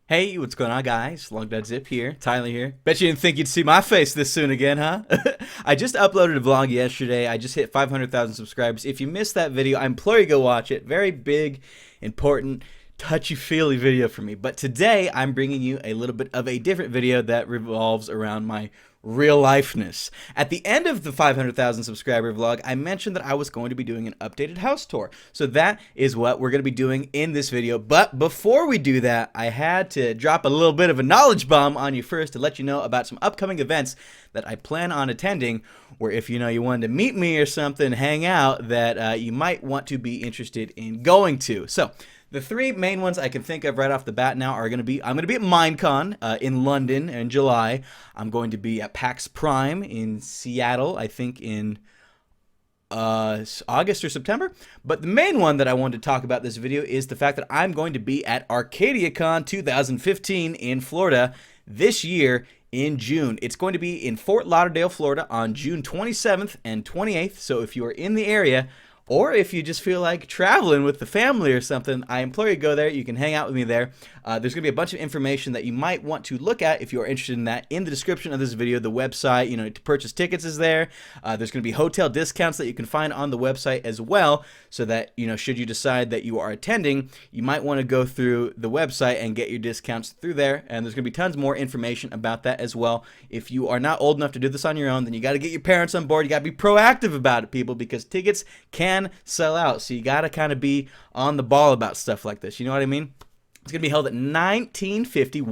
Hey, what's going on, guys? Long Dead Zip here, Tyler here. Bet you didn't think you'd see my face this soon again, huh? I just uploaded a vlog yesterday. I just hit 500,000 subscribers. If you missed that video, I implore you to go watch it. Very big, important, touchy-feely video for me. But today, I'm bringing you a little bit of a different video that revolves around my real-lifeness. At the end of the 500,000 subscriber vlog, I mentioned that I was going to be doing an updated house tour. So that is what we're going to be doing in this video. But before we do that, I had to drop a little bit of a knowledge bomb on you first to let you know about some upcoming events that I plan on attending, where if you wanted to meet me or something, hang out, that you might want to be interested in going to. So the three main ones I can think of right off the bat now are going to be, I'm going to be at Minecon in London in July. I'm going to be at PAX Prime in Seattle, I think in August or September. But the main one that I wanted to talk about this video is the fact that I'm going to be at ArcadiaCon 2015 in Florida this year in June. It's going to be in Fort Lauderdale, Florida on June 27th and 28th. So if you are in the area, or if you just feel like traveling with the family or something, I implore you to go there. You can hang out with me there. There's going to be a bunch of information that you might want to look at if you're interested in that in the description of this video. The website, to purchase tickets is there. There's going to be hotel discounts that you can find on the website as well, so that, should you decide that you are attending, you might want to go through the website and get your discounts through there. And there's going to be tons more information about that as well. If you are not old enough to do this on your own, then you got to get your parents on board. You got to be proactive about it, people, because tickets can sell out. So you got to kind of be on the ball about stuff like this. You know what I mean? It's going to be held at 1950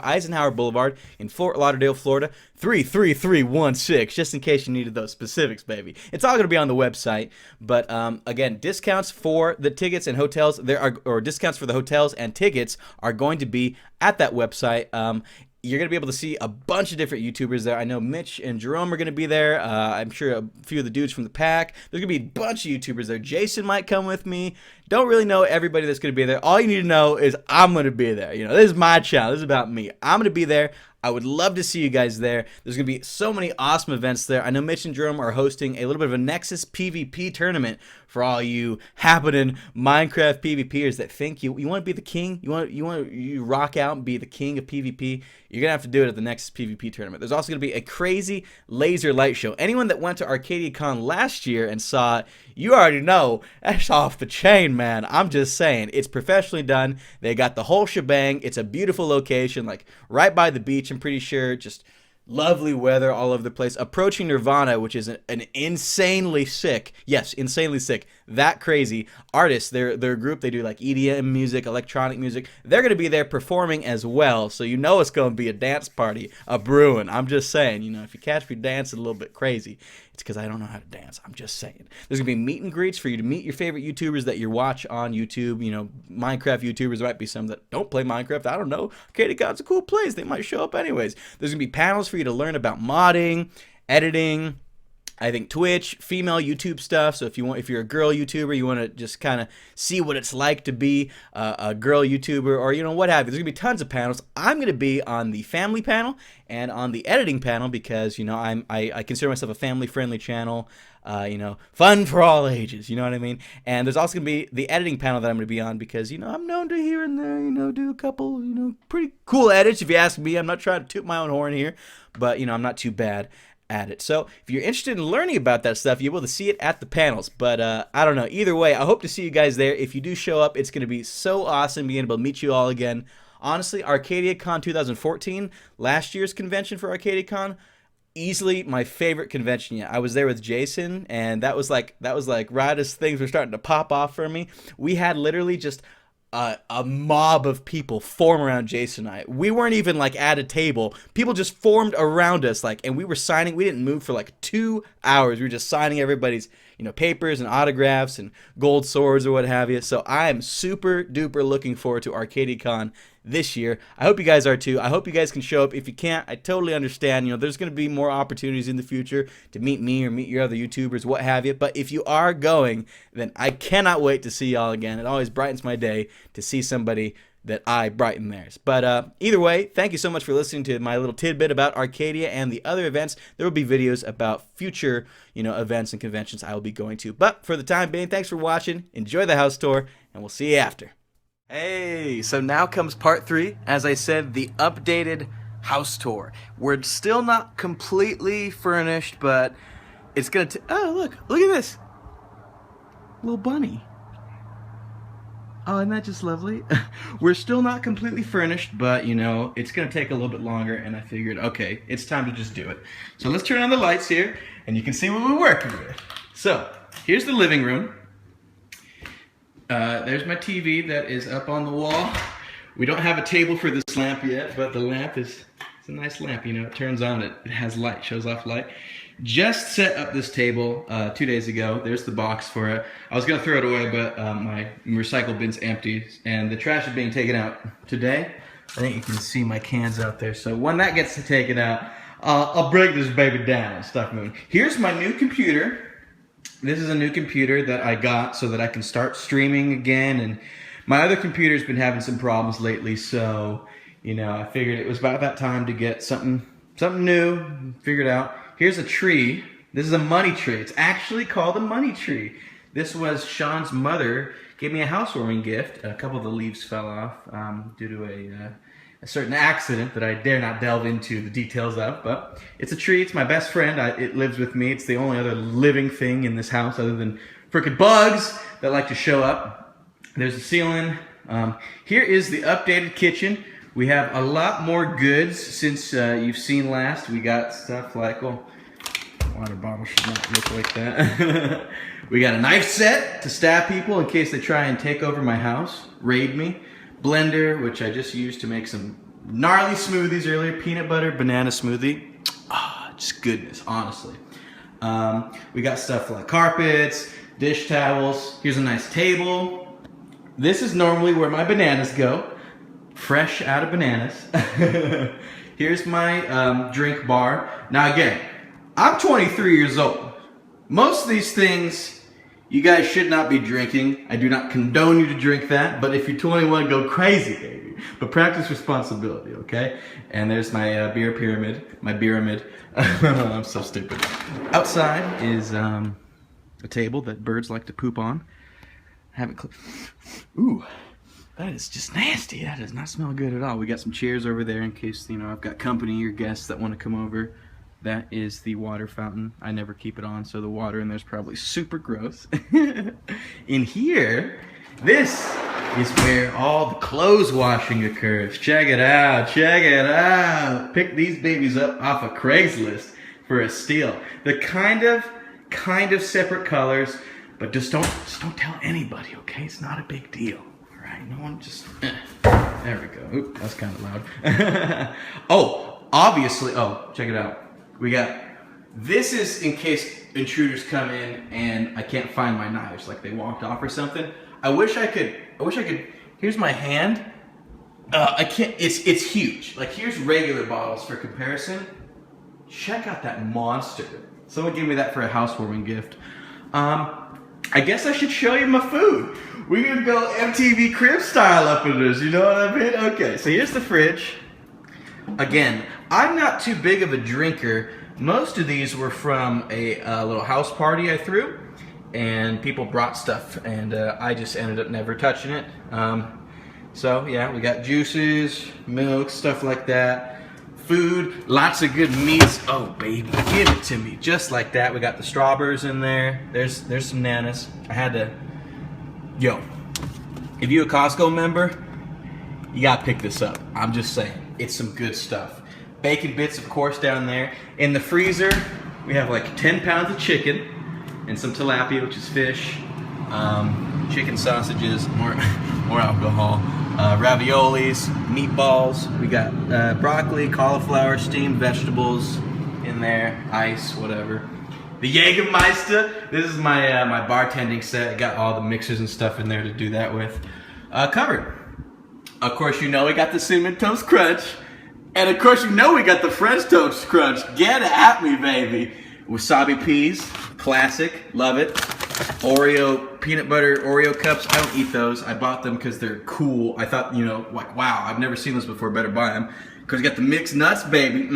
Eisenhower Boulevard in Fort Lauderdale, Florida, 33316, just in case you needed those specifics, baby. It's all going to be on the website. But again, discounts for the tickets and hotels, or discounts for the hotels and tickets are going to be at that website. You're going to be able to see a bunch of different YouTubers there. I know Mitch and Jerome are going to be there. I'm sure a few of the dudes from the pack. There's going to be a bunch of YouTubers there. Jason might come with me. Don't really know everybody that's going to be there. All you need to know is I'm going to be there. This is my channel. This is about me. I'm going to be there. I would love to see you guys there. There's going to be so many awesome events there. I know Mitch and Jerome are hosting a little bit of a Nexus PvP tournament for all you happening Minecraft PvPers that think you want to be the king. You rock out and be the king of PvP. You're going to have to do it at the Nexus PvP tournament. There's also going to be a crazy laser light show. Anyone that went to ArcadiaCon last year and saw it, you already know that's off the chain, man. I'm just saying. It's professionally done. They got the whole shebang. It's a beautiful location, like right by the beach, I'm pretty sure. Just lovely weather all over the place. Approaching Nirvana, which is an insanely sick, yes, insanely sick, that crazy artists. They're a group. They do like EDM music, electronic music. They're going to be there performing as well. So it's going to be a dance party, a brewing. I'm just saying, if you catch me dancing a little bit crazy, it's because I don't know how to dance. I'm just saying. There's going to be meet and greets for you to meet your favorite YouTubers that you watch on YouTube. Minecraft YouTubers. There might be some that don't play Minecraft. I don't know. ArcadiaCon's a cool place. They might show up anyways. There's going to be panels for you to learn about modding, editing, I think Twitch, female YouTube stuff. So if you're a girl YouTuber, you want to just kind of see what it's like to be a girl YouTuber, or what have you. There's gonna be tons of panels. I'm gonna be on the family panel and on the editing panel because I consider myself a family-friendly channel. Fun for all ages. You know what I mean? And there's also gonna be the editing panel that I'm gonna be on because I'm known to here and there do a couple pretty cool edits. If you ask me, I'm not trying to toot my own horn here, but I'm not too bad at it. So if you're interested in learning about that stuff, you'll be able to see it at the panels. But I don't know. Either way, I hope to see you guys there. If you do show up, it's going to be so awesome being able to meet you all again. Honestly, ArcadiaCon 2014, last year's convention for ArcadiaCon, easily my favorite convention yet. I was there with Jason, and that was like right as things were starting to pop off for me. We had literally just a mob of people form around Jason and I. We weren't even at a table. People just formed around us, and we were signing. We didn't move for 2 hours. We were just signing everybody's papers and autographs and gold swords or what have you. So I am super duper looking forward to ArcadiaCon this year. I hope you guys are too. I hope you guys can show up. If you can't, I totally understand. There's going to be more opportunities in the future to meet me or meet your other YouTubers, what have you. But if you are going, then I cannot wait to see y'all again. It always brightens my day to see somebody that I brighten theirs. But either way, thank you so much for listening to my little tidbit about Arcadia and the other events. There will be videos about future, events and conventions I will be going to. But for the time being, thanks for watching. Enjoy the house tour, and we'll see you after. Hey. Hey, so now comes part 3. As I said, the updated house tour. We're still not completely furnished, but it's gonna oh, look at this. Little bunny. Oh, isn't that just lovely? We're still not completely furnished, but you know, it's gonna take a little bit longer, and I figured, okay, it's time to just do it. So let's turn on the lights here, and you can see what we're working with. So, here's the living room. There's my TV that is up on the wall. We don't have a table for this lamp yet, but the lamp it's a nice lamp, you know, it turns on, it has light, shows off light. Just set up this table 2 days ago. There's the box for it. I was gonna throw it away, but my recycle bin's empty, and the trash is being taken out today. I think you can see my cans out there, so when that gets taken out, I'll break this baby down and stuff moving. Here's my new computer. This is a new computer that I got so that I can start streaming again, and my other computer's been having some problems lately, so you know, I figured it was about that time to get something new figured out. Here's a tree. This is a money tree. It's actually called a money tree. This was Sean's mother gave me a housewarming gift. A couple of the leaves fell off due to a certain accident that I dare not delve into the details of, but it's a tree. It's my best friend. It lives with me. It's the only other living thing in this house other than frickin' bugs that like to show up. There's a ceiling. Here is the updated kitchen. We have a lot more goods since you've seen last. We got stuff like, well, water bottle should not look like that. We got a knife set to stab people in case they try and take over my house, raid me. Blender, which I just used to make some gnarly smoothies earlier. Peanut butter, banana smoothie. Ah, just goodness, honestly. We got stuff like carpets, dish towels. Here's a nice table. This is normally where my bananas go. Fresh out of bananas. Here's my drink bar. Now again, I'm 23 years old. Most of these things you guys should not be drinking. I do not condone you to drink that, but if you're 21, go crazy, baby. But practice responsibility, okay? And there's my beer pyramid, my pyramid. I'm so stupid. Outside is a table that birds like to poop on. Ooh. That is just nasty. That does not smell good at all. We got some chairs over there in case, you know, I've got company or guests that want to come over. That is the water fountain. I never keep it on, so the water in there's probably super gross. In here, this is where all the clothes washing occurs. Check it out. Check it out. Pick these babies up off of Craigslist for a steal. They're kind of separate colors, but just don't tell anybody, okay? It's not a big deal. No one just... There we go. Oop, that's kind of loud. Oh, obviously... Oh, check it out. We got... This is in case intruders come in and I can't find my knives, like they walked off or something. I wish I could... Here's my hand. I can't... It's huge. Like, here's regular bottles for comparison. Check out that monster. Someone gave me that for a housewarming gift. I guess I should show you my food. We can go MTV Crib style up in this, you know what I mean? Okay, so here's the fridge. Again, I'm not too big of a drinker. Most of these were from a little house party I threw, and people brought stuff, and I just ended up never touching it. So yeah, we got juices, milk, stuff like that. Food, lots of good meats. Oh baby, give it to me, just like that. We got the strawberries in there. There's some nanas. I had to. Yo, if you're a Costco member, you gotta pick this up. I'm just saying, it's some good stuff. Bacon bits, of course, down there. In the freezer, we have like 10 pounds of chicken and some tilapia, which is fish. Chicken sausages, more alcohol. Raviolis, meatballs. We got broccoli, cauliflower, steamed vegetables in there, ice, whatever. The Jägermeister. This is my my bartending set. I got all the mixers and stuff in there to do that with. Covered. Of course, you know we got the Cinnamon Toast Crunch. And of course, you know we got the French Toast Crunch. Get at me, baby. Wasabi peas. Classic. Love it. Oreo, peanut butter Oreo cups. I don't eat those. I bought them because they're cool. I thought, you know, like, wow, I've never seen those before. Better buy them. Because we got the mixed nuts, baby.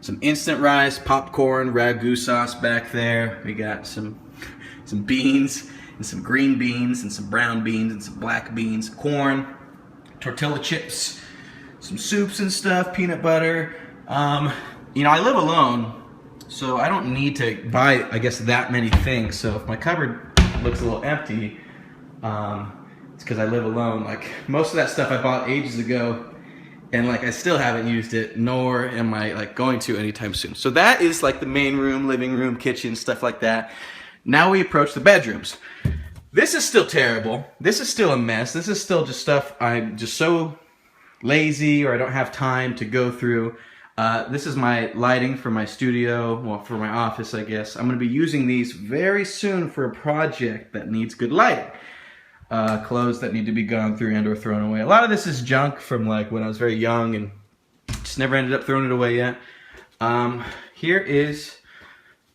Some instant rice, popcorn, ragu sauce back there. We got some beans. and some green beans and some brown beans and some black beans, corn, tortilla chips, some soups and stuff, peanut butter. You know, I live alone, so I don't need to buy, I guess, that many things. So if my cupboard looks a little empty, it's because I live alone. Like, most of that stuff I bought ages ago, and like I still haven't used it, nor am I like going to anytime soon. So that is like the main room, living room, kitchen, stuff like that. Now we approach the bedrooms. This is still terrible. This is still a mess. This is still just stuff I'm just so lazy or I don't have time to go through. This is my lighting for my studio, well, for my office, I guess. I'm going to be using these very soon for a project that needs good lighting. Clothes that need to be gone through and or thrown away. A lot of this is junk from like when I was very young and just never ended up throwing it away yet. Here is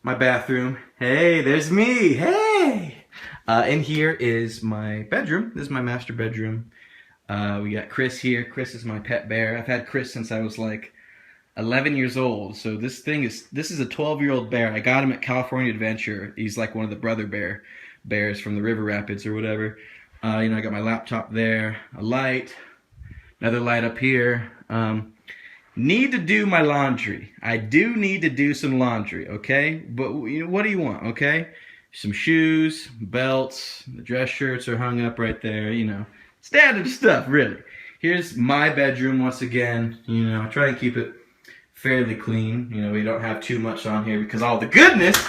my bathroom. Hey, there's me. Hey! And here is my bedroom. This is my master bedroom. We got Chris here. Chris is my pet bear. I've had Chris since I was like 11 years old. So this is a 12-year-old bear. I got him at California Adventure. He's like one of the brother bears from the River Rapids or whatever. You know, I got my laptop there, a light, another light up here. Need to do my laundry. I do need to do some laundry, okay? But you know, what do you want, okay? Some shoes, belts, the dress shirts are hung up right there, you know. Standard stuff, really. Here's my bedroom once again. You know, I try and keep it fairly clean. You know, we don't have too much on here because all the goodness.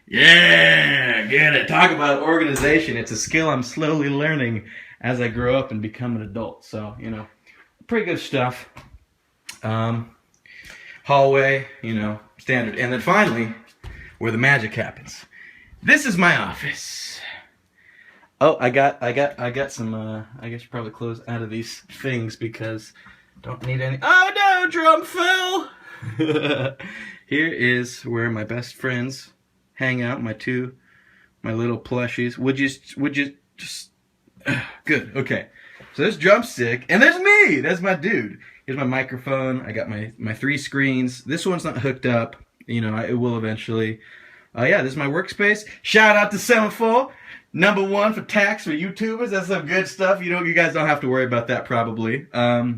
Yeah, get it. Talk about organization. It's a skill I'm slowly learning as I grow up and become an adult. So, you know, pretty good stuff. Hallway, you know, standard. And then finally, where the magic happens. This is my office. Oh, I got some, I guess you probably close out of these things because don't need any. Oh no, drum fell! Here is where my best friends hang out, my little plushies. Would you just, good, okay. So there's Drumstick, and there's me! That's my dude. Here's my microphone. I got my 3 screens. This one's not hooked up. You know, it will eventually. Yeah, this is my workspace. Shout out to Semaphore. #1 for tax for YouTubers. That's some good stuff. You know, you guys don't have to worry about that probably. My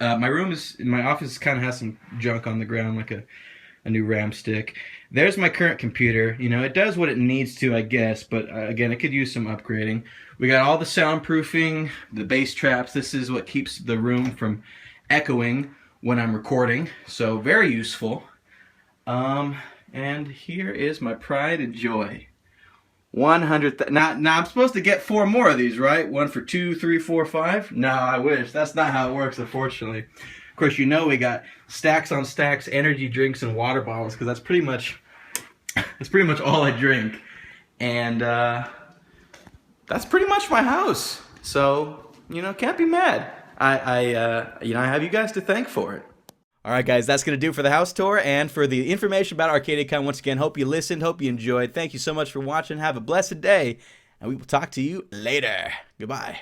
office kind of has some junk on the ground, like a new RAM stick. There's my current computer. You know, it does what it needs to, I guess, but again, it could use some upgrading. We got all the soundproofing, the bass traps. This is what keeps the room from echoing when I'm recording, so very useful. And here is my pride and joy. 100. Now I'm supposed to get 4 more of these, right? 1 for 2, 3, 4, 5. No, I wish. That's not how it works, unfortunately. Of course, you know we got stacks on stacks, energy drinks, and water bottles because that's pretty much all I drink, and that's pretty much my house. So you know, can't be mad. I have you guys to thank for it. All right, guys, that's going to do it for the house tour and for the information about ArcadiaCon. Once again, hope you listened, hope you enjoyed. Thank you so much for watching. Have a blessed day, and we will talk to you later. Goodbye.